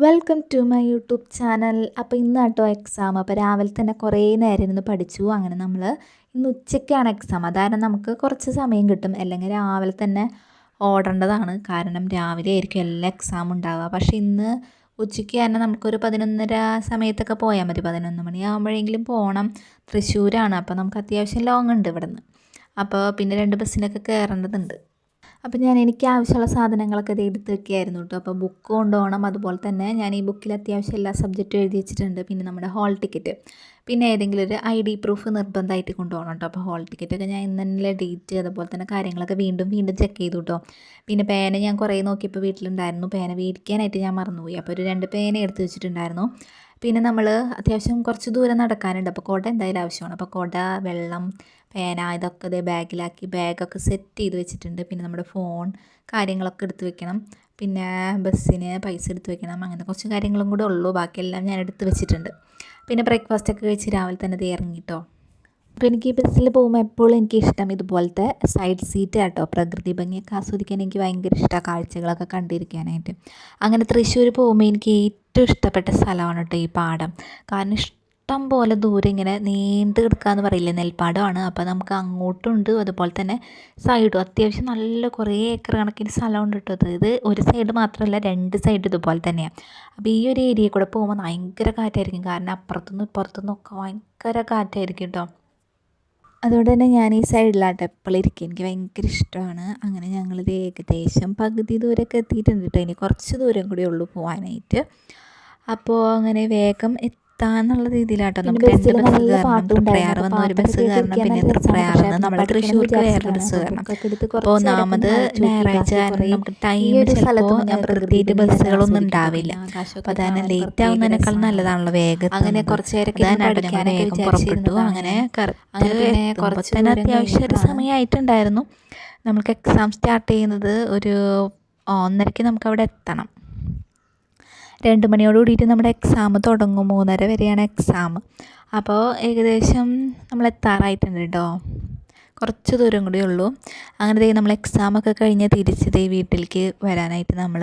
Welcome to my YouTube channel. അപ്പോൾ ഇന്ന് കേട്ടോ എക്സാം. അപ്പോൾ രാവിലെ തന്നെ കുറേ നേരം ഇരുന്ന് പഠിച്ചു. അങ്ങനെ നമ്മൾ ഇന്ന് ഉച്ചയ്ക്കാണ് എക്സാം. അതായത് നമുക്ക് കുറച്ച് സമയം കിട്ടും. അല്ലെങ്കിൽ രാവിലെ തന്നെ ഓടേണ്ടതാണ്. കാരണം രാവിലെ ആയിരിക്കും എല്ലാ എക്സാം ഉണ്ടാവുക. പക്ഷേ ഇന്ന് ഉച്ചയ്ക്ക് തന്നെ നമുക്കൊരു 11:30 സമയത്തൊക്കെ പോയാൽ മതി. 11 മണിയാകുമ്പോഴെങ്കിലും പോകണം. തൃശ്ശൂരാണ്. അപ്പോൾ നമുക്ക് അത്യാവശ്യം ലോങ് ഉണ്ട് ഇവിടുന്ന്. അപ്പോൾ പിന്നെ 2 ബസ്സിനൊക്കെ കയറേണ്ടതുണ്ട്. അപ്പോൾ എനിക്ക് ആവശ്യമുള്ള സാധനങ്ങളൊക്കെ ഇത് എടുത്ത് വെക്കുകയായിരുന്നു കേട്ടോ. അപ്പോൾ ബുക്ക് കൊണ്ടുപോകണം. അതുപോലെ തന്നെ ഞാൻ ഈ ബുക്കിൽ അത്യാവശ്യം എല്ലാ സബ്ജക്റ്റും എഴുതി വെച്ചിട്ടുണ്ട്. പിന്നെ നമ്മുടെ ഹോൾ ടിക്കറ്റ്, പിന്നെ ഏതെങ്കിലും ഒരു ID പ്രൂഫ് നിർബന്ധമായിട്ട് കൊണ്ടുപോകണം കേട്ടോ. അപ്പോൾ ഹോൾ ടിക്കറ്റൊക്കെ ഞാൻ ഇന്ന് തന്നെ ഡേറ്റ് അതുപോലെ തന്നെ കാര്യങ്ങളൊക്കെ വീണ്ടും ചെക്ക് ചെയ്തു കേട്ടോ. പിന്നെ പേന ഞാൻ കുറേ നോക്കിയപ്പോൾ വീട്ടിലുണ്ടായിരുന്നു. പേന മേടിക്കാനായിട്ട് ഞാൻ മറന്നുപോയി. അപ്പോൾ ഒരു 2 പേന എടുത്ത് വെച്ചിട്ടുണ്ടായിരുന്നു. പിന്നെ നമ്മൾ അത്യാവശ്യം കുറച്ച് ദൂരം നടക്കാനുണ്ട്. അപ്പോൾ കുട എന്തായാലും ആവശ്യമാണ്. അപ്പോൾ കുട, വെള്ളം, പേന ഇതൊക്കെ ഇതേ ബാഗിലാക്കി ബാഗൊക്കെ സെറ്റ് ചെയ്ത് വെച്ചിട്ടുണ്ട്. പിന്നെ നമ്മുടെ ഫോൺ കാര്യങ്ങളൊക്കെ എടുത്ത് വെക്കണം. പിന്നെ ബസ്സിന് പൈസ എടുത്ത് വെക്കണം. അങ്ങനെ കുറച്ച് കാര്യങ്ങളും കൂടെ ഉള്ളൂ. ബാക്കിയെല്ലാം ഞാൻ എടുത്ത് വെച്ചിട്ടുണ്ട്. പിന്നെ ബ്രേക്ക്ഫാസ്റ്റൊക്കെ കഴിച്ച് രാവിലെ തന്നെ ഇറങ്ങിട്ടോ. അപ്പോൾ എനിക്ക് ഈ ബസ്സിൽ പോകുമ്പോൾ എപ്പോഴും എനിക്കിഷ്ടം ഇതുപോലത്തെ സൈഡ് സീറ്റ് കേട്ടോ. പ്രകൃതി ഭംഗിയൊക്കെ ആസ്വദിക്കാൻ എനിക്ക് ഭയങ്കര ഇഷ്ടമാണ്, കാഴ്ചകളൊക്കെ കണ്ടിരിക്കാനായിട്ട്. അങ്ങനെ തൃശ്ശൂർ പോകുമ്പോൾ എനിക്ക് ഏറ്റവും ഇഷ്ടപ്പെട്ട സ്ഥലമാണ് കേട്ടോ ഈ പാടം. കാരണം ഇഷ്ടം പോലെ ദൂരം ഇങ്ങനെ നീണ്ട് കിടക്കാമെന്ന് പറയില്ലേ, നെൽപ്പാടമാണ്. അപ്പോൾ നമുക്ക് അങ്ങോട്ടുണ്ട് അതുപോലെ തന്നെ സൈഡും അത്യാവശ്യം നല്ല കുറേ ഏക്കർ കണക്കിന് സ്ഥലമുണ്ട് കേട്ടോ. ഇത് ഒരു സൈഡ് മാത്രമല്ല, 2 സൈഡ് ഇതുപോലെ തന്നെയാണ്. അപ്പോൾ ഈ ഒരു ഏരിയയിൽ കൂടെ പോകുമ്പോൾ ഭയങ്കര കാറ്റായിരിക്കും. കാരണം അപ്പുറത്തുനിന്നും ഇപ്പുറത്തുനിന്നും ഒക്കെ ഭയങ്കര കാറ്റായിരിക്കും കേട്ടോ. അതുകൊണ്ട് തന്നെ ഞാൻ ഈ സൈഡിലാട്ടോ എപ്പോഴും ഇരിക്കും. എനിക്ക് ഭയങ്കര ഇഷ്ടമാണ്. അങ്ങനെ ഞങ്ങളിത് ഏകദേശം പകുതി ദൂരമൊക്കെ എത്തിയിട്ടുണ്ട് കേട്ടോ. ഇനി കുറച്ച് ദൂരം കൂടി ഉള്ളൂ പോകാനായിട്ട്. അപ്പോൾ അങ്ങനെ വേഗം എത്താന്നുള്ള രീതിയിലാട്ടോ. നമുക്ക് 2 ബസ് കയറണം. തൃപ്രയാർ വന്ന ഒരു ബസ് കയറണം. പിന്നെ തൃപ്രയാറിൽ നിന്ന് നമ്മൾ തൃശ്ശൂർക്ക് വേറൊരു ബസ് കയറണം. അപ്പോൾ ഒന്നാമത് ഞായറാഴ്ച കാരണം നമുക്ക് ടൈം ചിലപ്പോൾ പ്രകൃതിയിട്ട് ബസ്സുകളൊന്നും ഉണ്ടാവില്ല. അപ്പോൾ അതാണ് ലേറ്റ് ആവുന്നതിനേക്കാൾ നല്ലതാണല്ലോ വേഗം. അങ്ങനെ കുറച്ച് നേരമൊക്കെ ഞങ്ങൾ വേഗം പുറപ്പെട്ടു. അങ്ങനെ കുറച്ച് തന്നെ അത്യാവശ്യം ഒരു സമയമായിട്ടുണ്ടായിരുന്നു. നമുക്ക് എക്സാം സ്റ്റാർട്ട് ചെയ്യുന്നത് ഒരു 1:30ക്ക് നമുക്ക് അവിടെ എത്തണം. 2 മണിയോട് കൂടിയിട്ട് നമ്മുടെ എക്സാം തുടങ്ങും. 3:30 വരെയാണ് എക്സാം. അപ്പോൾ ഏകദേശം നമ്മൾ എത്താറായിട്ടുണ്ട് കേട്ടോ. കുറച്ച് ദൂരം കൂടി ഉള്ളൂ. അങ്ങനെ നമ്മൾ എക്സാമൊക്കെ കഴിഞ്ഞ് തിരിച്ച് വീട്ടിലേക്ക് വരാനായിട്ട് നമ്മൾ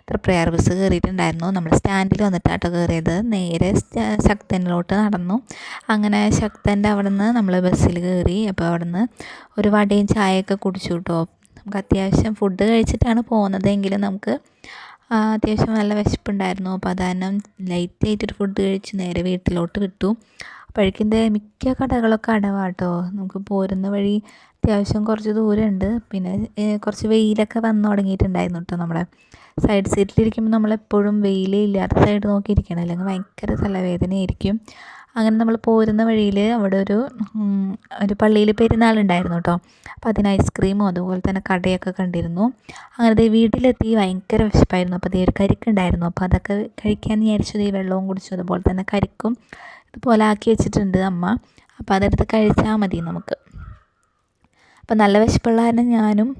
തൃപ്രയാർ ബസ് കയറിയിട്ടുണ്ടായിരുന്നു. നമ്മൾ സ്റ്റാൻഡിൽ വന്നിട്ടാട്ടോ കയറിയത്. നേരെ ശക്തനിലോട്ട് നടന്നു. അങ്ങനെ ശക്തൻ്റെ അവിടെ നിന്ന് നമ്മൾ ബസ്സിൽ കയറി. അപ്പോൾ അവിടെ നിന്ന് ഒരു വടയും ചായയൊക്കെ കുടിച്ചു കേട്ടോ. നമുക്ക് അത്യാവശ്യം ഫുഡ് കഴിച്ചിട്ടാണ് പോകുന്നതെങ്കിലും നമുക്ക് അത്യാവശ്യം നല്ല വിശപ്പുണ്ടായിരുന്നു. അപ്പോൾ അതാരണം ലൈറ്റായിട്ടൊരു ഫുഡ് കഴിച്ച് നേരെ വീട്ടിലോട്ട് വിട്ടു. അപ്പോഴേക്കും മിക്ക കടകളൊക്കെ അടവാട്ടോ. നമുക്ക് പോരുന്ന വഴി അത്യാവശ്യം കുറച്ച് ദൂരമുണ്ട്. പിന്നെ കുറച്ച് വെയിലൊക്കെ വന്നു തുടങ്ങിയിട്ടുണ്ടായിരുന്നു കേട്ടോ. നമ്മുടെ സൈഡ് സീറ്റിലിരിക്കുമ്പോൾ നമ്മളെപ്പോഴും വെയിലേ ഇല്ലാത്ത സൈഡ് നോക്കിയിരിക്കണം, അല്ലെങ്കിൽ ഭയങ്കര തലവേദനയായിരിക്കും. അങ്ങനെ നമ്മൾ പോരുന്ന വഴിയിൽ അവിടെ ഒരു പള്ളിയിൽ പെരുന്നാളുണ്ടായിരുന്നു കേട്ടോ. അപ്പോൾ അതിന് ഐസ്ക്രീമും അതുപോലെ തന്നെ കടയൊക്കെ കണ്ടിരുന്നു. അങ്ങനെ വീട്ടിലെത്തി ഭയങ്കര വിശപ്പായിരുന്നു. അപ്പോൾ ഒരു കരിക്കുണ്ടായിരുന്നു. അപ്പോൾ അതൊക്കെ കഴിക്കാമെന്ന് വിചാരിച്ചു. വെള്ളവും കുടിച്ചു. അതുപോലെ തന്നെ കരിക്കും ഇതുപോലെ ആക്കി വെച്ചിട്ടുണ്ട് അമ്മ. അപ്പോൾ അതെടുത്ത് കഴിച്ചാൽ മതി നമുക്ക്. അപ്പോൾ നല്ല വിശപ്പുള്ള കാരണം ഞാനും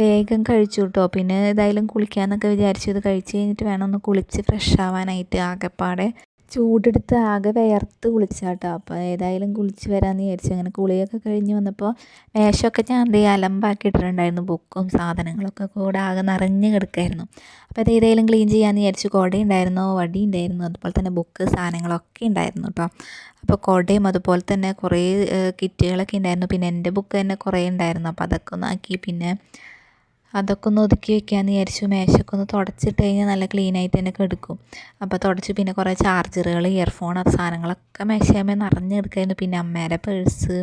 വേഗം കഴിച്ചു കേട്ടോ. പിന്നെ ഏതായാലും കുളിക്കാമെന്നൊക്കെ വിചാരിച്ചു. ഇത് കഴിച്ച് കഴിഞ്ഞിട്ട് വേണം ഒന്ന് കുളിച്ച് ഫ്രഷ് ആവാനായിട്ട്. ആകെപ്പാടെ ചൂടെടുത്ത് ആകെ വിയർത്ത് കുളിച്ചാട്ടോ. അപ്പോൾ ഏതായാലും കുളിച്ച് വരാമെന്ന് വിചാരിച്ചു. അങ്ങനെ കുളിയൊക്കെ കഴിഞ്ഞ് വന്നപ്പോൾ മേശമൊക്കെ ഞാൻ അലമ്പാക്കിയിട്ടുണ്ടായിരുന്നു. ബുക്കും സാധനങ്ങളൊക്കെ കൂടെ ആകെ നിറഞ്ഞ് കിടക്കായിരുന്നു. അപ്പോൾ അത് ഏതായാലും ക്ലീൻ ചെയ്യാമെന്ന് വിചാരിച്ചു. കുടയുണ്ടായിരുന്നു, വടി ഉണ്ടായിരുന്നു, അതുപോലെ തന്നെ ബുക്ക് സാധനങ്ങളൊക്കെ ഉണ്ടായിരുന്നു കേട്ടോ. അപ്പോൾ കുടയും അതുപോലെ തന്നെ കുറേ കിറ്റുകളൊക്കെ ഉണ്ടായിരുന്നു. പിന്നെ എൻ്റെ ബുക്ക് തന്നെ കുറേ ഉണ്ടായിരുന്നു. അപ്പോൾ അതൊക്കെ ഒന്നാക്കി പിന്നെ അതൊക്കെ ഒന്ന് ഒതുക്കി വെക്കാമെന്ന് വിചാരിച്ചു. മേശയൊക്കെ ഒന്ന് തുടച്ചിട്ട് കഴിഞ്ഞാൽ നല്ല ക്ലീനായിട്ട് തന്നെ കിടക്കും. അപ്പോൾ തുടച്ച് പിന്നെ കുറേ ചാർജറുകൾ, ഇയർഫോൺ സാധനങ്ങളൊക്കെ മേശയാകുമ്പോൾ നിറഞ്ഞ് കിടക്കായിരുന്നു. പിന്നെ അമ്മേരെ പേഴ്സ്,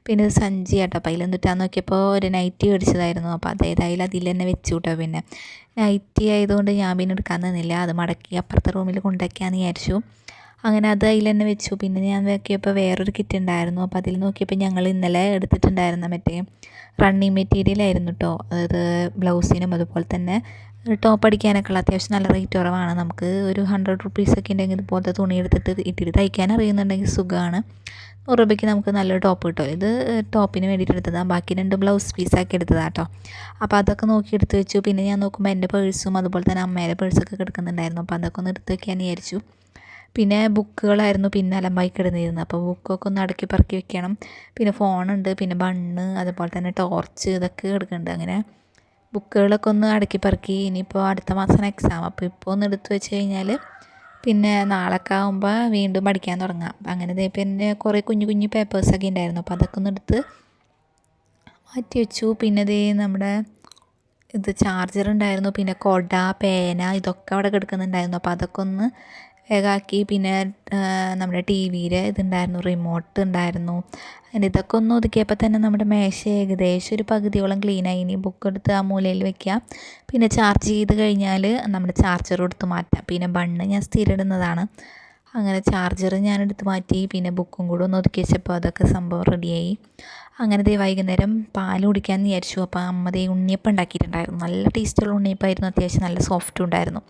പിന്നെ ഒരു സഞ്ചി കേട്ടോ. അപ്പോൾ അതിലെന്തിട്ടാന്ന് നോക്കിയപ്പോൾ ഒരു നൈറ്റി മേടിച്ചതായിരുന്നു. അപ്പോൾ അതേതായാലും അതിൽ തന്നെ വെച്ചു കേട്ടോ. പിന്നെ നൈറ്റി ആയതുകൊണ്ട് ഞാൻ പിന്നെ എടുക്കാൻ നിന്നില്ല. അത് മടക്കി അപ്പുറത്തെ റൂമിൽ കൊണ്ടാക്കിയാന്ന് വിചാരിച്ചു. അങ്ങനെ അത് അതിൽ തന്നെ വെച്ചു. പിന്നെ ഞാൻ നോക്കിയപ്പോൾ വേറൊരു കിറ്റ് ഉണ്ടായിരുന്നു. അപ്പോൾ അതിൽ നോക്കിയപ്പോൾ ഞങ്ങൾ ഇന്നലെ എടുത്തിട്ടുണ്ടായിരുന്ന മറ്റേ റണ്ണിങ് മെറ്റീരിയൽ ആയിരുന്നു കേട്ടോ. അതായത് ബ്ലൗസിനും അതുപോലെ തന്നെ ടോപ്പ് അടിക്കാനൊക്കെ ഉള്ള അത്യാവശ്യം നല്ല റേറ്റ് കുറവാണ്. നമുക്ക് ഒരു 100 റുപ്പീസൊക്കെ ഉണ്ടെങ്കിൽ ഇതുപോലത്തെ തുണി എടുത്തിട്ട് ഇട്ടിട്ട് തയ്ക്കാൻ അറിയുന്നുണ്ടെങ്കിൽ സുഖമാണ്. 100 രൂപയ്ക്ക് നമുക്ക് നല്ലൊരു ടോപ്പ് കിട്ടും. ഇത് ടോപ്പിന് വേണ്ടിയിട്ട് എടുത്തതാണ്. ബാക്കി 2 ബ്ലൗസ് പീസാക്കി എടുത്തതാണ് കേട്ടോ. അപ്പോൾ അതൊക്കെ നോക്കി എടുത്ത് വെച്ചു. പിന്നെ ഞാൻ നോക്കുമ്പോൾ എൻ്റെ പേഴ്സും അതുപോലെ തന്നെ അമ്മേരെ പേഴ്സൊക്കെ കിടക്കുന്നുണ്ടായിരുന്നു. അപ്പോൾ അതൊക്കെ ഒന്ന് എടുത്ത് വെക്കാമെന്ന് വിചാരിച്ചു. പിന്നെ ബുക്കുകളായിരുന്നു പിന്നെ അലമ്പായി കിടന്നിരുന്നത്. അപ്പോൾ ബുക്കൊക്കെ ഒന്ന് അടക്കി പറക്കി വെക്കണം. പിന്നെ ഫോണുണ്ട്, പിന്നെ ബണ്ണ്, അതുപോലെ തന്നെ ടോർച്ച്, ഇതൊക്കെ കിടക്കുന്നുണ്ട്. അങ്ങനെ ബുക്കുകളൊക്കെ ഒന്ന് അടുക്കി പറക്കി. ഇനിയിപ്പോൾ അടുത്ത മാസമാണ് എക്സാം. അപ്പോൾ ഇപ്പോൾ ഒന്ന് എടുത്ത് വെച്ച് കഴിഞ്ഞാൽ പിന്നെ നാളൊക്കെ ആകുമ്പോൾ വീണ്ടും പഠിക്കാൻ തുടങ്ങാം. അങ്ങനെ ദേ പിന്നെ കുറേ കുഞ്ഞു കുഞ്ഞു പേപ്പേഴ്സൊക്കെ ഉണ്ടായിരുന്നു. അപ്പോൾ അതൊക്കെ ഒന്ന് എടുത്ത് മാറ്റി വെച്ചു. പിന്നെ ദേ നമ്മുടെ ഇത് ചാർജർ ഉണ്ടായിരുന്നു, പിന്നെ കൊട, പേന, ഇതൊക്കെ അവിടെ കിടക്കുന്നുണ്ടായിരുന്നു. അപ്പോൾ അതൊക്കെ ഒന്ന് വേഗമാക്കി. പിന്നെ നമ്മുടെ ടി വിയുടെ ഇതുണ്ടായിരുന്നു, റിമോട്ട് ഉണ്ടായിരുന്നു. അങ്ങനെ ഇതൊക്കെ ഒന്ന് ഒതുക്കിയപ്പോൾ തന്നെ നമ്മുടെ മേശ ഏകദേശം ഒരു പകുതിയോളം ക്ലീനായി. ഇനി ബുക്ക് എടുത്ത് ആ മൂലയിൽ വെക്കാം. പിന്നെ ചാർജ് ചെയ്ത് കഴിഞ്ഞാൽ നമ്മുടെ ചാർജർ എടുത്ത് മാറ്റാം. പിന്നെ ബണ്ണ് ഞാൻ സ്ഥിരം ഇടുന്നതാണ്. അങ്ങനെ ചാർജർ ഞാൻ എടുത്ത് മാറ്റി. പിന്നെ ബുക്കും കൂടെ ഒന്ന് ഒതുക്കി വെച്ചപ്പോൾ അതൊക്കെ സംഭവം റെഡിയായി. അങ്ങനെ ദേ വൈകുന്നേരം പാൽ കുടിക്കാമെന്ന് വിചാരിച്ചു. അപ്പോൾ അമ്മ ദേ ഉണ്ണിയപ്പം ഉണ്ടാക്കിയിട്ടുണ്ടായിരുന്നു. നല്ല ടേസ്റ്റുള്ള ഉണ്ണിയപ്പമായിരുന്നു, അത്യാവശ്യം നല്ല സോഫ്റ്റും ഉണ്ടായിരുന്നു.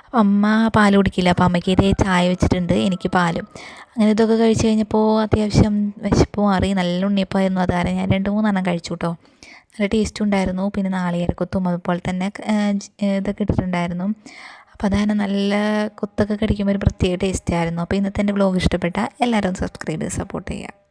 അപ്പോൾ അമ്മ പാൽ കുടിക്കില്ല, അപ്പോൾ അമ്മയ്ക്ക് ഇതേ ചായ വെച്ചിട്ടുണ്ട്, എനിക്ക് പാലും. അങ്ങനെ ഇതൊക്കെ കഴിച്ച് കഴിഞ്ഞപ്പോൾ അത്യാവശ്യം വിശപ്പ് മാറി. നല്ല ഉണ്ണിയപ്പമായിരുന്നു. അതാരം ഞാൻ 2-3 കഴിച്ചു കേട്ടോ. നല്ല ടേസ്റ്റും ഉണ്ടായിരുന്നു. പിന്നെ നാളികേരക്കൊത്തും അതുപോലെ തന്നെ ഇതൊക്കെ ഇട്ടിട്ടുണ്ടായിരുന്നു. അപ്പോൾ അതാണ് നല്ല കൊത്തൊക്കെ കടിക്കുമ്പോൾ ഒരു പ്രത്യേക ടേസ്റ്റ് ആയിരുന്നു. അപ്പോൾ ഇന്നത്തെ എൻ്റെ വ്ലോഗ് ഇഷ്ടപ്പെട്ട എല്ലാവരും സബ്സ്ക്രൈബ് ചെയ്ത് സപ്പോർട്ട് ചെയ്യുക.